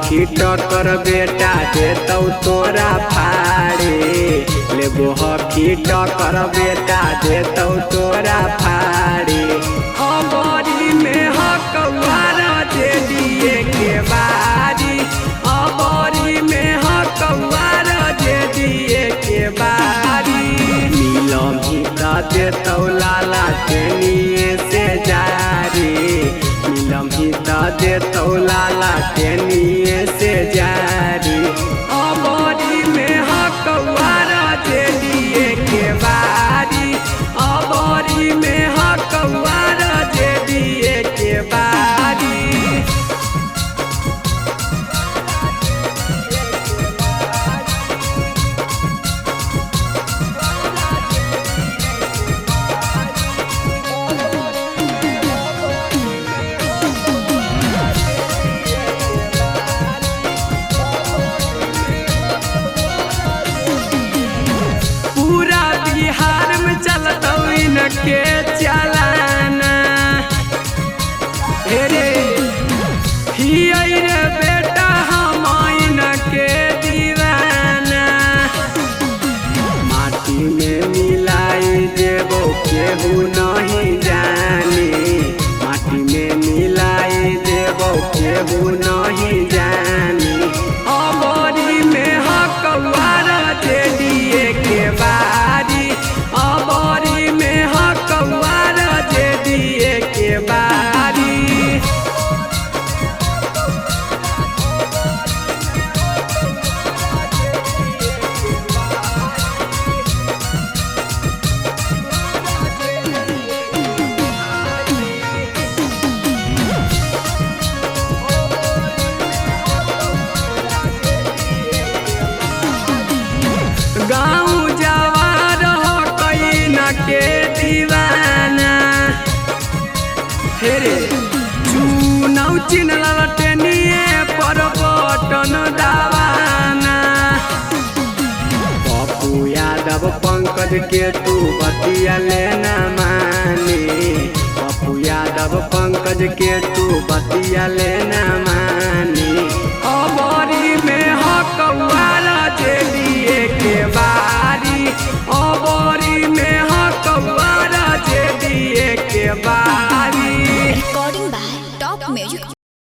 हकीट कर बेटा देतौ तोरा फाड़े, लेबो हकीट कर बेटा देतौ तोरा फाड़े। अबरी में हकवार दे दिए के बारी, अबरी में हकवार दे दिए के बारी। नीलम हित देतौ लाला टेनिए से जारी, नीलम हित देतौ लाला टेनिए से जारी। अबरी में हकवार दे दिए के बारी, अबरी में हकवार दे दिए के बारी। पूरा बिहार में चलतौ इनके चलाना, हे रे हियै रे बेटा हम इनके दीवाना। माटी में मिलाई देबो केहू नहीं जानी, माटी में मिलाई देबो केहू नहीं जानी। अबरी में हकवार दे दिए के बारी, अबरी में हकवार दे दिए के बारी। गाँव जवार हो कई न के दीवाना, हेरे चुनाव चिन्ह ललटेनिए पर बटन दबाना। पप्पू यादव पंकज के तू बतिया लेना माने, पप्पू यादव पंकज के तू बतिया लेना माने। अबरी में हकवार दे दिए के बारी, अबरी में हकवार दे दिए के बारी।